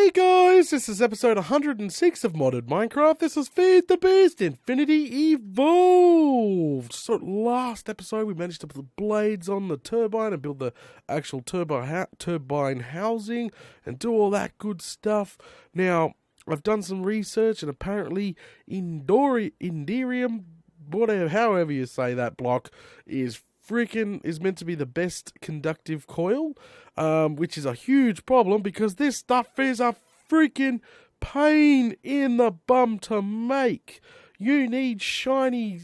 Hey guys, this is episode 106 of Modded Minecraft. This is Feed the Beast Infinity Evolved. So last episode we managed to put the blades on the turbine and build the actual turbine housing and do all that good stuff. Now, I've done some research and apparently Inderium, whatever, however you say that block, is meant to be the best conductive coil, which is a huge problem because this stuff is a freaking pain in the bum to make. You need shiny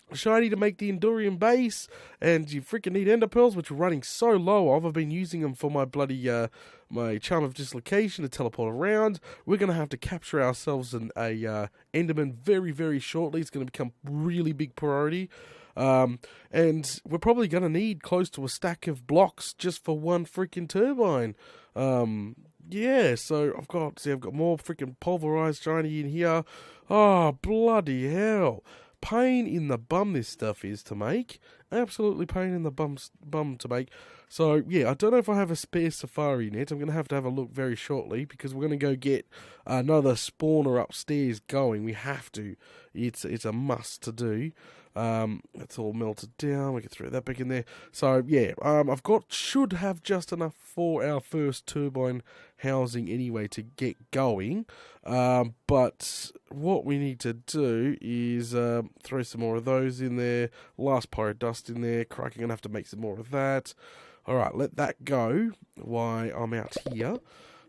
to make the Endurium base, and you freaking need ender pearls, which we're running so low of. I've been using them for my bloody my charm of dislocation to teleport around. We're going to have to capture ourselves a enderman very, very shortly. It's going to become really big priority. And we're probably going to need close to a stack of blocks just for one freaking turbine. Yeah, so I've got more freaking pulverized shiny in here. Oh, bloody hell. Pain in the bum this stuff is to make. Absolutely pain in the bum to make. So, yeah, I don't know if I have a spare safari net. I'm going to have a look very shortly because we're going to go get another spawner upstairs going. We have to. It's a must to do. It's all melted down. We can throw that back in there. So yeah, should have just enough for our first turbine housing anyway to get going. But what we need to do is throw some more of those in there. Last pyro dust in there. Crikey, gonna have to make some more of that. All right, let that go while I'm out here.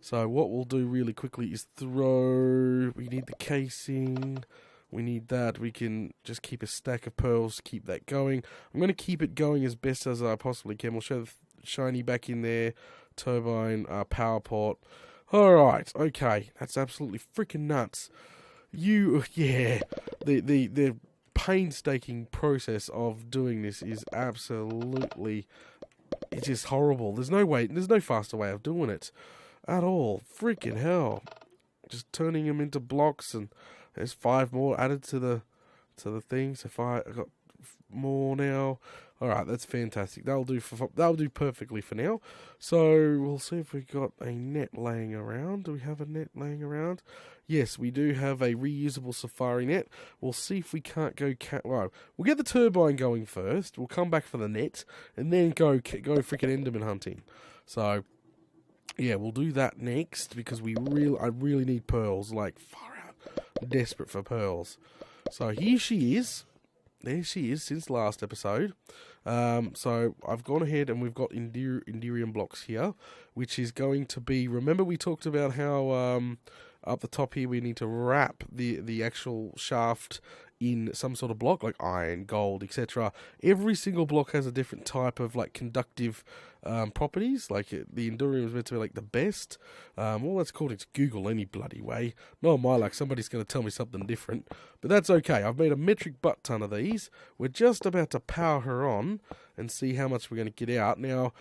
So what we'll do really quickly is we need the casing. We need that. We can just keep a stack of pearls, keep that going. I'm going to keep it going as best as I possibly can. We'll show the shiny back in there. Turbine, power port. Alright, okay. That's absolutely freaking nuts. The painstaking process of doing this is absolutely, it's just horrible. There's no faster way of doing it at all. Freaking hell. Just turning them into blocks, and there's 5 more added to the thing. So I got more now. All right, that's fantastic. That'll do perfectly for now. So we'll see if we got a net laying around. Do we have a net laying around? Yes, we do have a reusable safari net. We'll see if we can't go. We'll get the turbine going first. We'll come back for the net and then go freaking enderman hunting. So yeah, we'll do that next because I really need pearls, like far out. Desperate for pearls. So here she is. There she is since last episode. So I've gone ahead and we've got Enderium blocks here, which is going to be, remember we talked about how up the top here we need to wrap the actual shaft in some sort of block, like iron, gold, etc. Every single block has a different type of like conductive properties. Like the Endurium is meant to be like the best. Well, that's according to Google any bloody way. Not my luck. Somebody's going to tell me something different, but that's okay. I've made a metric butt ton of these. We're just about to power her on and see how much we're going to get out. Now,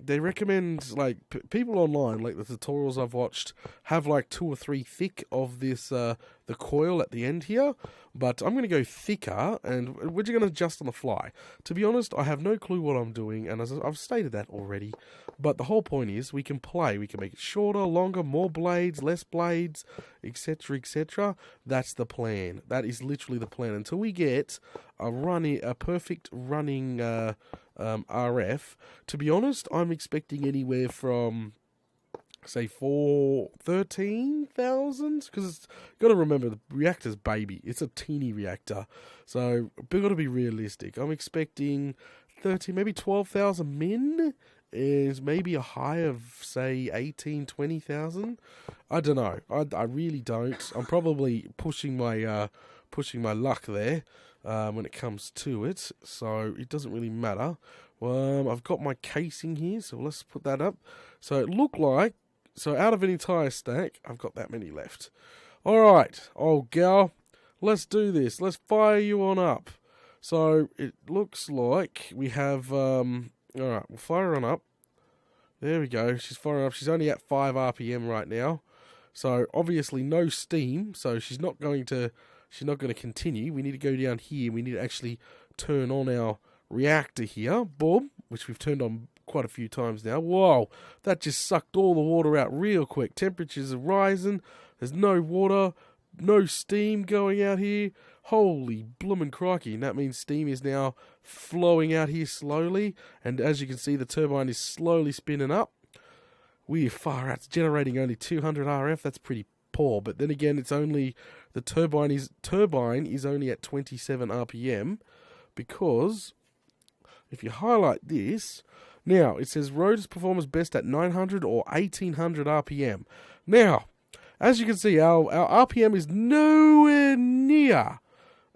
they recommend, like, people online, like the tutorials I've watched, have like 2 or 3 thick of this, the coil at the end here, but I'm going to go thicker, and we're just going to adjust on the fly. To be honest, I have no clue what I'm doing, and as I've stated that already, but the whole point is we can play. We can make it shorter, longer, more blades, less blades, etc., etc. That's the plan. That is literally the plan. Until we get a perfect running RF. To be honest, I'm expecting anywhere from, say, 13,000, because it's got to remember the reactor's baby. It's a teeny reactor, so we've got to be realistic. I'm expecting 30, maybe 12,000 min. Is maybe a high of, say, 18, 20,000. I don't know. I really don't. I'm probably pushing my luck there when it comes to it. So it doesn't really matter. I've got my casing here, so let's put that up. So it looked like, out of an entire stack, I've got that many left. All right, old gal, let's do this. Let's fire you on up. So it looks like we have. All right, we'll fire her on up. There we go. She's firing up. She's only at 5 RPM right now. So obviously no steam. So she's not going to continue. We need to go down here. We need to actually turn on our reactor here. Boom, which we've turned on quite a few times now. Whoa, that just sucked all the water out real quick. Temperatures are rising. There's no water, no steam going out here. Holy bloomin' crikey. And that means steam is now flowing out here slowly. And as you can see, the turbine is slowly spinning up. We're far out. It's generating only 200 RF. That's pretty poor. But then again, it's only... The turbine is only at 27 RPM. Because if you highlight this... Now, it says rotors performance best at 900 or 1800 RPM. Now, as you can see, our RPM is nowhere near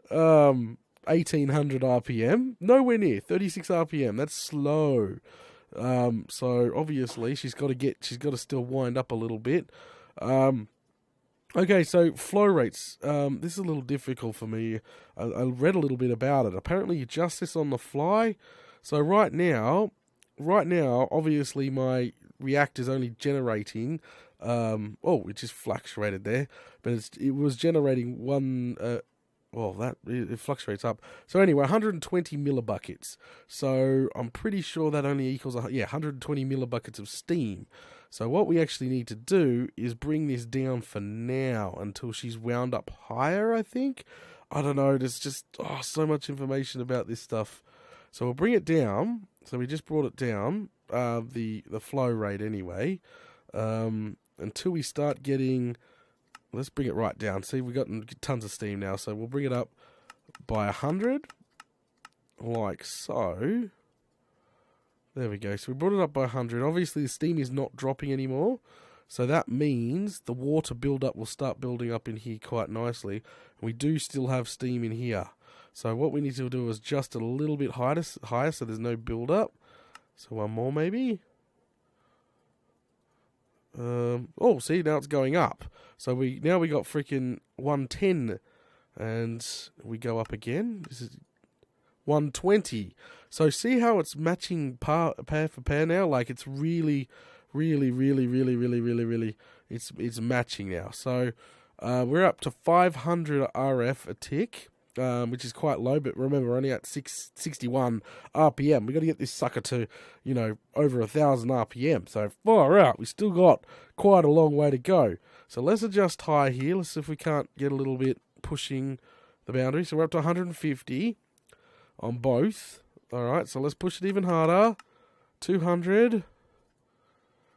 1800 RPM. Nowhere near 36 RPM. That's slow. So obviously she's got to still wind up a little bit. Okay, so flow rates. This is a little difficult for me. I read a little bit about it. Apparently you adjust this on the fly. So right now, obviously my reactor's only generating, it just fluctuated there, but it was generating one, it fluctuates up. So anyway, 120 millibuckets. So I'm pretty sure that only equals, 120 millibuckets of steam. So what we actually need to do is bring this down for now until she's wound up higher, I think. I don't know, there's just so much information about this stuff. So we'll bring it down. So we just brought it down, the flow rate anyway, until we start getting... Let's bring it right down. See, we've got tons of steam now, so we'll bring it up by 100, like so. There we go. So we brought it up by 100. Obviously, the steam is not dropping anymore, so that means the water buildup will start building up in here quite nicely. And we do still have steam in here. So what we need to do is just a little bit higher so there's no buildup. So one more maybe. See, now it's going up. So we got freaking 110, and we go up again. This is 120. So see how it's matching pair for pair now? Like it's really, it's matching now. So we're up to 500 RF a tick. Which is quite low, but remember, we're only at 61 RPM. We've got to get this sucker to, over 1,000 RPM. So far out, we still got quite a long way to go. So let's adjust high here. Let's see if we can't get a little bit pushing the boundary. So we're up to 150 on both. All right, so let's push it even harder. 200.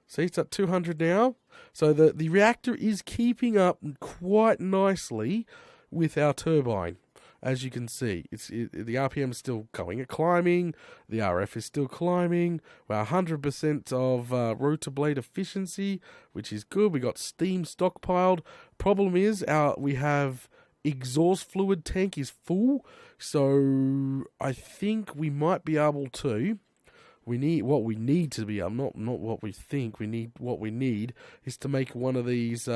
See, it's at 200 now. So the reactor is keeping up quite nicely with our turbine. As you can see, the RPM is still climbing, the RF is still climbing. We're 100% of rotor blade efficiency, which is good. We got steam stockpiled. Problem is, we have exhaust fluid tank is full, so I think we might be able to. What we need is to make one of these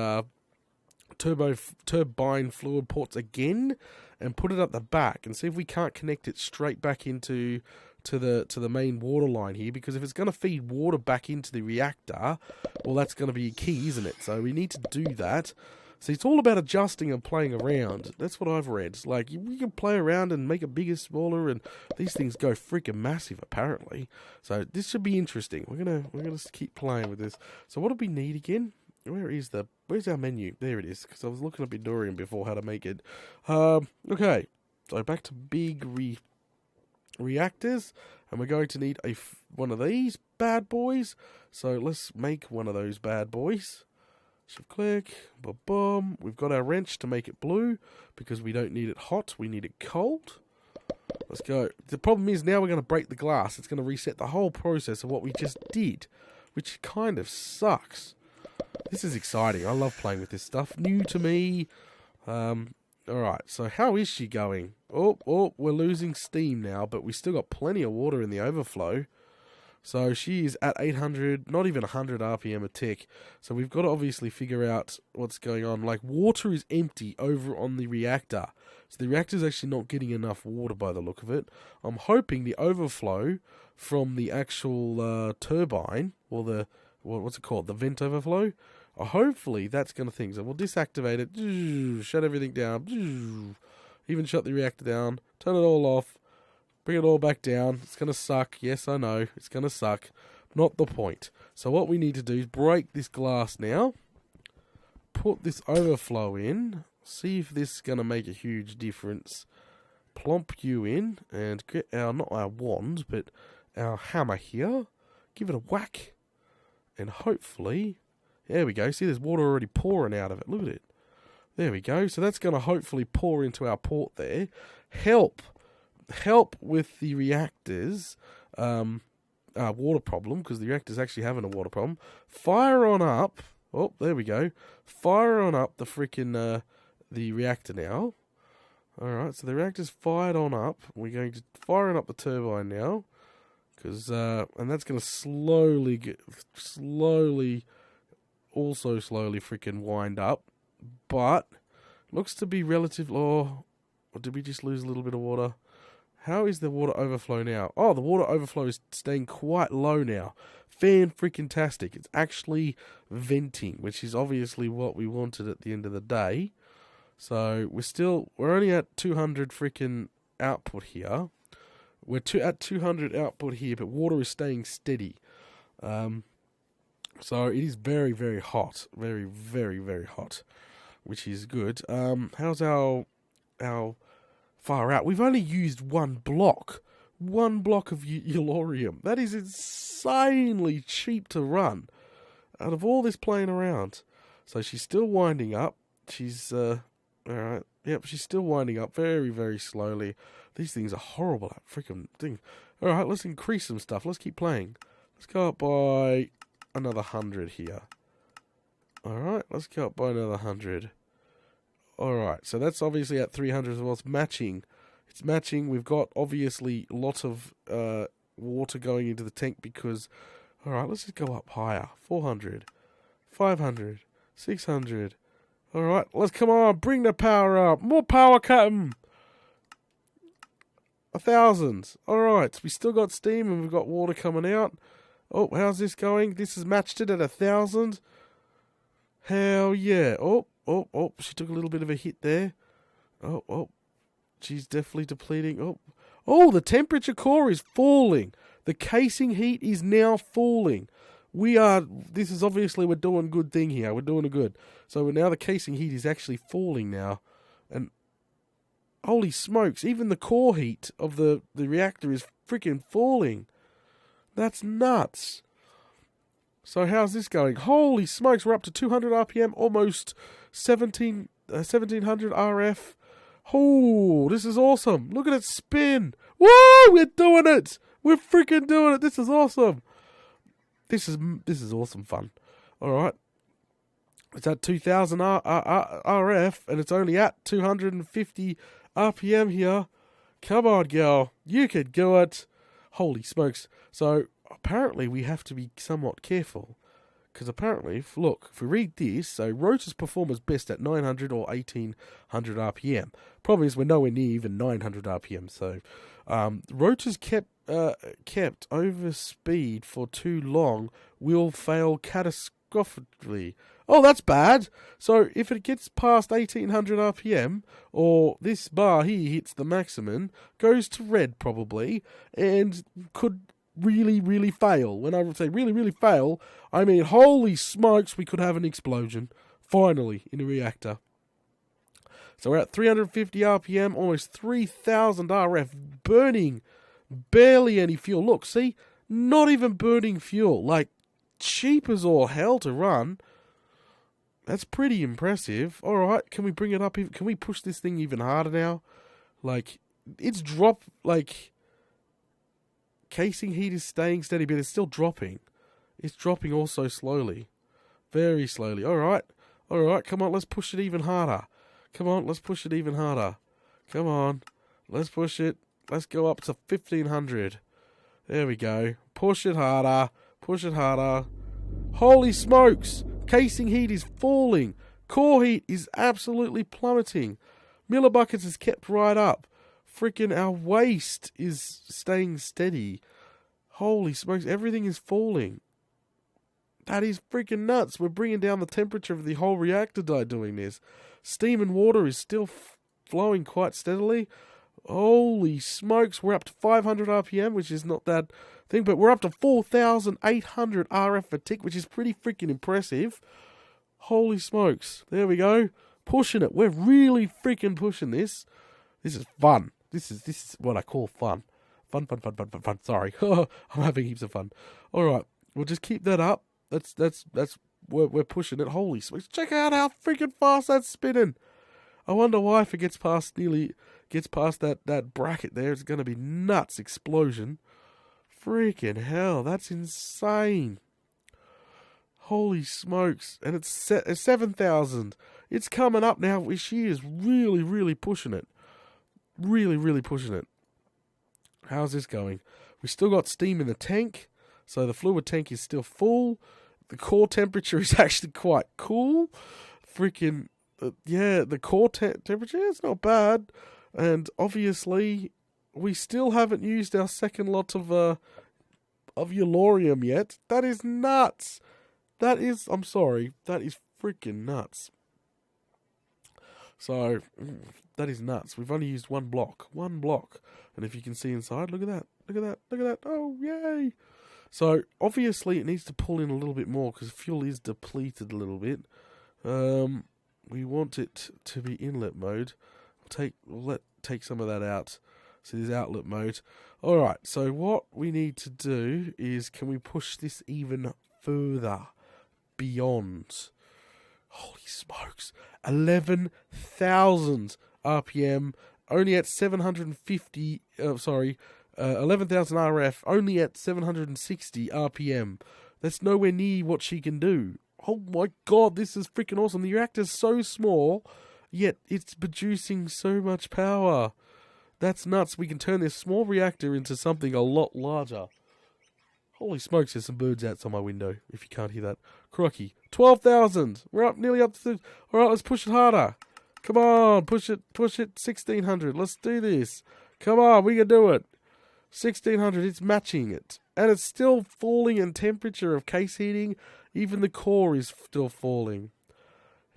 turbine fluid ports again and put it up the back and see if we can't connect it straight back into the main water line here, because if it's going to feed water back into the reactor, well, that's going to be key, isn't it? So we need to do that. So it's all about adjusting and playing around. That's what I've read. It's like we can play around and make it bigger, smaller, and these things go freaking massive apparently. So this should be interesting. We're gonna keep playing with this. So what do we need again? Where's our menu? There it is, because I was looking up Endurium before how to make it. Okay, so back to big reactors, and we're going to need one of these bad boys. So let's make one of those bad boys. Shift click, boom. We've got our wrench to make it blue, because we don't need it hot, we need it cold. Let's go. The problem is now we're going to break the glass. It's going to reset the whole process of what we just did, which kind of sucks. This is exciting. I love playing with this stuff. New to me. Alright, so how is she going? Oh, we're losing steam now, but we still got plenty of water in the overflow. So she is at 800, not even 100 RPM a tick. So we've got to obviously figure out what's going on. Like, water is empty over on the reactor. So the reactor's actually not getting enough water by the look of it. I'm hoping the overflow from the actual turbine, or what's it called? The vent overflow? Hopefully that's going to thing. So we'll deactivate it, shut everything down, even shut the reactor down, turn it all off, Bring it all back down. It's going to suck. Yes, I know. It's going to suck. Not the point. So what we need to do is break this glass now. Put this overflow in. See if this is going to make a huge difference. Plomp you in. And get our, not our wand, but our hammer here. Give it a whack. And hopefully... There we go. See, there's water already pouring out of it. Look at it. There we go. So that's going to hopefully pour into our port there. Help with the reactors. Water problem, because the reactor's actually having a water problem. Fire on up. Oh, there we go. Fire on up the freaking the reactor now. Alright, so the reactor's fired on up. We're going to fire on up the turbine now. Because, and that's going to slowly freaking wind up. But, looks to be relative, or did we just lose a little bit of water? How is the water overflow now? Oh, the water overflow is staying quite low now. Fan-freaking-tastic. It's actually venting, which is obviously what we wanted at the end of the day. So, we're only at 200 freaking output here. We're at 200 output here, but water is staying steady. So it is very, very hot. Very, very, very hot, which is good. How's our far out? We've only used one block of Yellorium. That is insanely cheap to run out of all this playing around. So she's still winding up. She's, alright. Yep, she's still winding up very, very slowly. These things are horrible, that freaking thing. Alright, let's increase some stuff. Let's keep playing. Let's go up by another 100 here. Alright, let's go up by another 100. Alright, so that's obviously at 300 as well. It's matching. It's matching. We've got, obviously, a lot of water going into the tank because... Alright, let's just go up higher. 400. 500. 600. Alright, let's come on. Bring the power up. More power, Captain. 1,000. Alright, we still got steam and we've got water coming out. Oh, how's this going? This has matched it at 1,000. Hell yeah. Oh, she took a little bit of a hit there. Oh, she's definitely depleting. Oh, the temperature core is falling. The casing heat is now falling. This is obviously, we're doing a good thing here. We're doing a good. So now the casing heat is actually falling now. And holy smokes, even the core heat of the reactor is freaking falling. That's nuts. So how's this going? Holy smokes, we're up to 200 RPM, almost 1700 RF. Oh, this is awesome. Look at it spin. Woo, we're doing it. We're freaking doing it. This is awesome. This is awesome fun. All right. It's at 2000 RF, and it's only at 250 RPM here. Come on, girl. You could do it. Holy smokes. So, apparently we have to be somewhat careful. Because apparently, if we read this, so rotors perform as best at 900 or 1800 RPM. Problem is, we're nowhere near even 900 RPM. So, rotors kept over speed for too long will fail catastrophically. Oh, that's bad. So, if it gets past 1800 RPM, or this bar here hits the maximum, goes to red probably, and could really, really fail. When I say really, really fail, I mean, holy smokes, we could have an explosion, finally, in a reactor. So we're at 350 RPM, almost 3000 RF, burning barely any fuel. Look, see, not even burning fuel, like, cheap as all hell to run. That's pretty impressive. Alright, can we bring it up? Can we push this thing even harder now? Like, it's casing heat is staying steady, but it's still dropping. It's dropping also slowly. Very slowly. Alright, come on, let's push it even harder. Come on, let's push it even harder. Come on, let's push it. Let's go up to 1500. There we go. Push it harder. Push it harder. Holy smokes! Casing heat is falling. Core heat is absolutely plummeting. Millibuckets is kept right up. Freaking our waste is staying steady. Holy smokes, everything is falling. That is freaking nuts. We're bringing down the temperature of the whole reactor by doing this. Steam and water is still flowing quite steadily. Holy smokes, we're up to 500 RPM, which is not that thing, but we're up to 4,800 RF a tick, which is pretty freaking impressive. Holy smokes. There we go. Pushing it. We're really freaking pushing this. This is fun. This is what I call fun. Fun. Sorry. I'm having heaps of fun. Alright. We'll just keep that up. We're pushing it. Holy smokes. Check out how freaking fast that's spinning. I wonder why if it gets past that bracket there, it's going to be nuts explosion. Freaking hell. That's insane. Holy smokes. And it's 7,000. It's coming up now. She is really, really pushing it. Really, really pushing it. How's this going? We still got steam in the tank. So the fluid tank is still full. The core temperature is actually quite cool. Freaking, the core temperature is not bad. And obviously, we still haven't used our second lot of Eulorium yet. That is nuts. I'm sorry, that is freaking nuts. So, that is nuts. We've only used one block. And if you can see inside, look at that. Oh, yay. So, obviously, it needs to pull in a little bit more because fuel is depleted a little bit. We want it to be inlet mode. We'll take some of that out. So, there's outlet mode. Alright, so what we need to do is, can we push this even further? Beyond. Holy smokes. 11,000 RPM, only at 750, 11,000 RF, only at 760 RPM. That's nowhere near what she can do. Oh my god, this is freaking awesome. The reactor's so small, yet it's producing so much power. That's nuts. We can turn this small reactor into something a lot larger. Holy smokes, there's some birds outside my window, if you can't hear that. Crocky. 12,000. We're up, nearly up to... Alright, let's push it harder. Come on, push it, 1,600. Let's do this. Come on, we can do it. 1,600, it's matching it. And it's still falling in temperature of case heating. Even the core is still falling.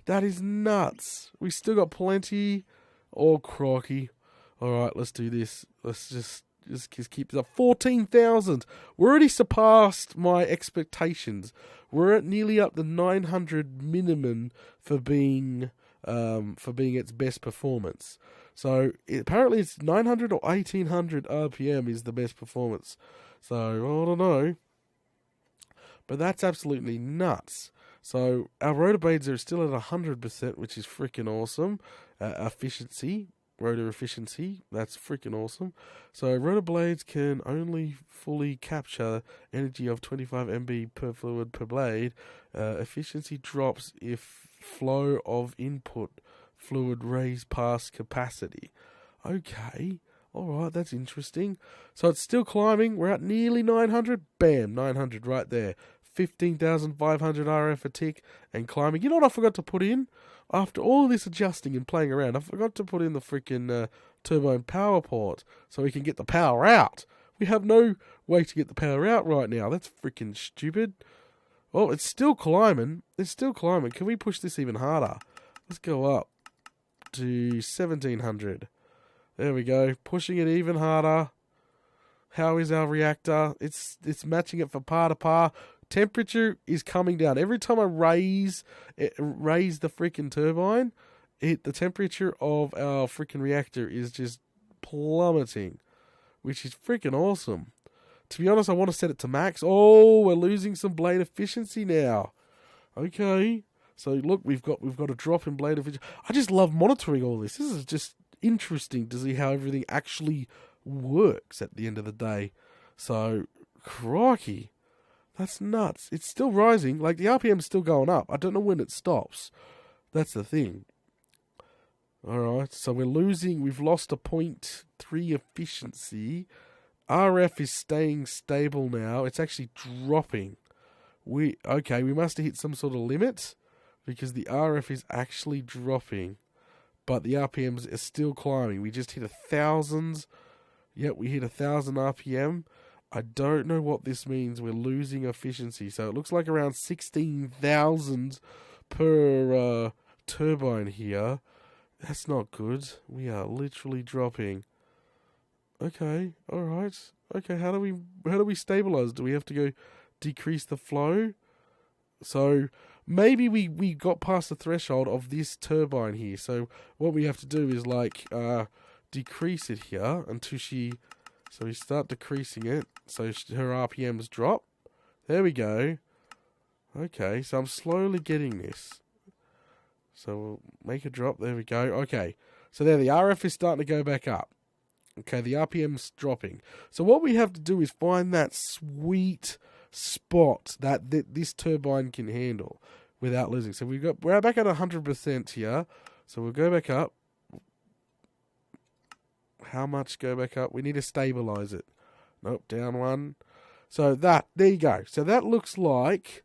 That is nuts. We still got plenty. Oh, crocky. Alright, let's do this. Let's just keep it up. 14,000. We're already surpassed my expectations. We're at nearly up to 900 minimum for being its best performance. So apparently it's 900 or 1800 RPM is the best performance. So I don't know, but that's absolutely nuts. So our rotor blades are still at 100%, which is freaking awesome. Rotor efficiency, that's freaking awesome. So rotor blades can only fully capture energy of 25 MB per fluid per blade. Efficiency drops if flow of input fluid raise past capacity. Okay, alright, that's interesting. So it's still climbing. We're at nearly 900. Bam, 900 right there. 15,500 RF a tick and climbing. You know what I forgot to put in? After all this adjusting and playing around, I forgot to put in the freaking turbine power port so we can get the power out. We have no way to get the power out right now. That's freaking stupid. Oh, it's still climbing. Can we push this even harder? Let's go up to 1,700. There we go. Pushing it even harder. How is our reactor? It's matching it for par to par. Temperature is coming down. Every time I raise the freaking turbine, the temperature of our freaking reactor is just plummeting, which is freaking awesome. To be honest, I want to set it to max. Oh, we're losing some blade efficiency now. Okay, so look, we've got a drop in blade efficiency. I just love monitoring all this. This is just interesting to see how everything actually works at the end of the day. So, crikey. That's nuts. It's still rising. Like, the RPM's still going up. I don't know when it stops. That's the thing. Alright, so we've lost a 0.3 efficiency. RF is staying stable now. It's actually dropping. We must have hit some sort of limit because the RF is actually dropping. But the RPMs are still climbing. We just hit 1,000. Yep, we hit 1,000 RPM. I don't know what this means. We're losing efficiency. So it looks like around 16,000 per turbine here. That's not good. We are literally dropping. Okay, alright. Okay, how do we stabilize? Do we have to go decrease the flow? So maybe we got past the threshold of this turbine here. So what we have to do is like decrease it here until so we start decreasing it. So her RPMs drop. There we go. Okay, so I'm slowly getting this. So we'll make a drop. There we go. Okay, so there the RF is starting to go back up. Okay, the RPM's dropping. So what we have to do is find that sweet spot that this turbine can handle without losing. So we're back at 100% here. So we'll go back up. How much go back up? We need to stabilize it. Nope, down one. So there you go. So that looks like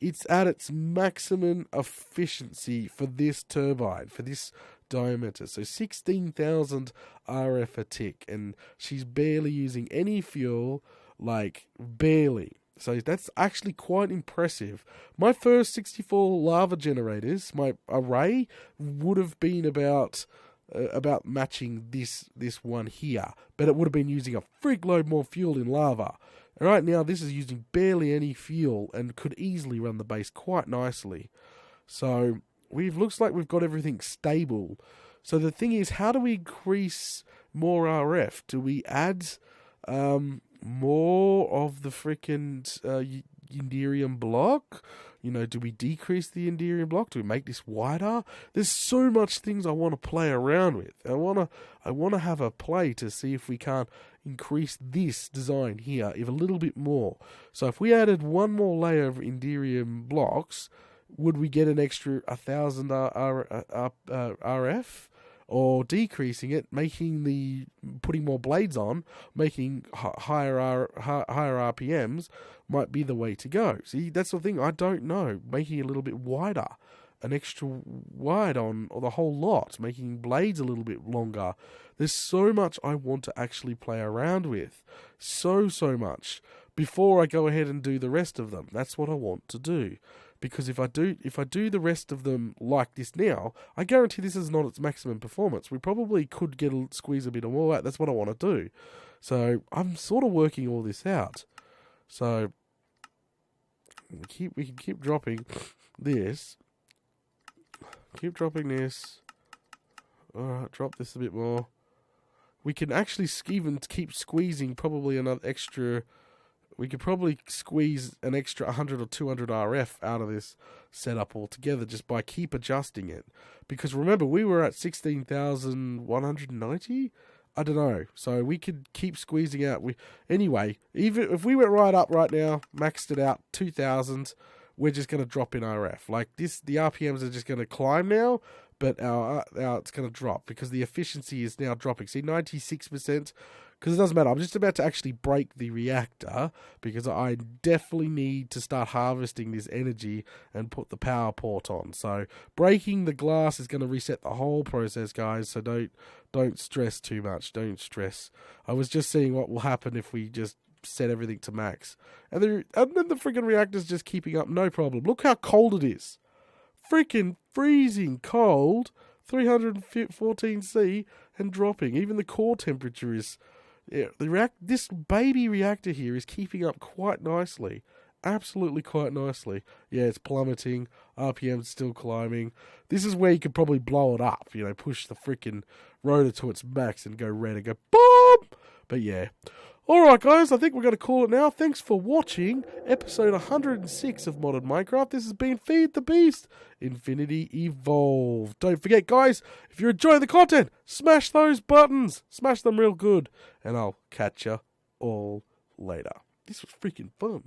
it's at its maximum efficiency for this turbine, for this diameter. So 16,000 RF a tick, and she's barely using any fuel, like barely. So that's actually quite impressive. My first 64 lava generators, my array would have been about matching this one here, but it would have been using a freak load more fuel in lava. Right now, this is using barely any fuel and could easily run the base quite nicely. So looks like we've got everything stable. So the thing is, how do we increase more RF? Do we add more of the freaking Yndirium block? You know, do we decrease the Yndirium block? Do we make this wider? There's so much things I want to play around with. I want to have a play to see if we can't increase this design here a little bit more. So if we added one more layer of Yndirium blocks, would we get an extra 1,000 RF? Or decreasing it, putting more blades on, making higher RPMs might be the way to go. See, that's the thing. I don't know. Making it a little bit wider, an extra wide on the whole lot, making blades a little bit longer. There's so much I want to actually play around with, so much before I go ahead and do the rest of them. That's what I want to do. Because if I do the rest of them like this now, I guarantee this is not its maximum performance. We probably could squeeze a bit more out. That's what I want to do. So I'm sort of working all this out. So we can keep dropping this. Keep dropping this. Alright, drop this a bit more. We can actually even keep squeezing probably another extra. We could probably squeeze an extra 100 or 200 RF out of this setup altogether just by keep adjusting it. Because remember, we were at 16,190? I don't know. So we could keep squeezing out. Anyway, even if we went right up right now, maxed it out 2,000, we're just going to drop in RF. Like this, the RPMs are just going to climb now, but our it's going to drop because the efficiency is now dropping. See, 96%. Because it doesn't matter. I'm just about to actually break the reactor because I definitely need to start harvesting this energy and put the power port on. So breaking the glass is going to reset the whole process, guys. So don't stress too much. Don't stress. I was just seeing what will happen if we just set everything to max. And then the freaking reactor's just keeping up, no problem. Look how cold it is. Freaking freezing cold. 314 C and dropping. Even the core temperature is... Yeah, this baby reactor here is keeping up quite nicely. Absolutely quite nicely. Yeah, it's plummeting. RPM's still climbing. This is where you could probably blow it up. You know, push the freaking rotor to its max and go red and go boom! But yeah. Alright guys, I think we're going to call it now. Thanks for watching episode 106 of Modern Minecraft. This has been Feed the Beast, Infinity Evolved. Don't forget guys, if you're enjoying the content, smash those buttons. Smash them real good. And I'll catch ya all later. This was freaking fun.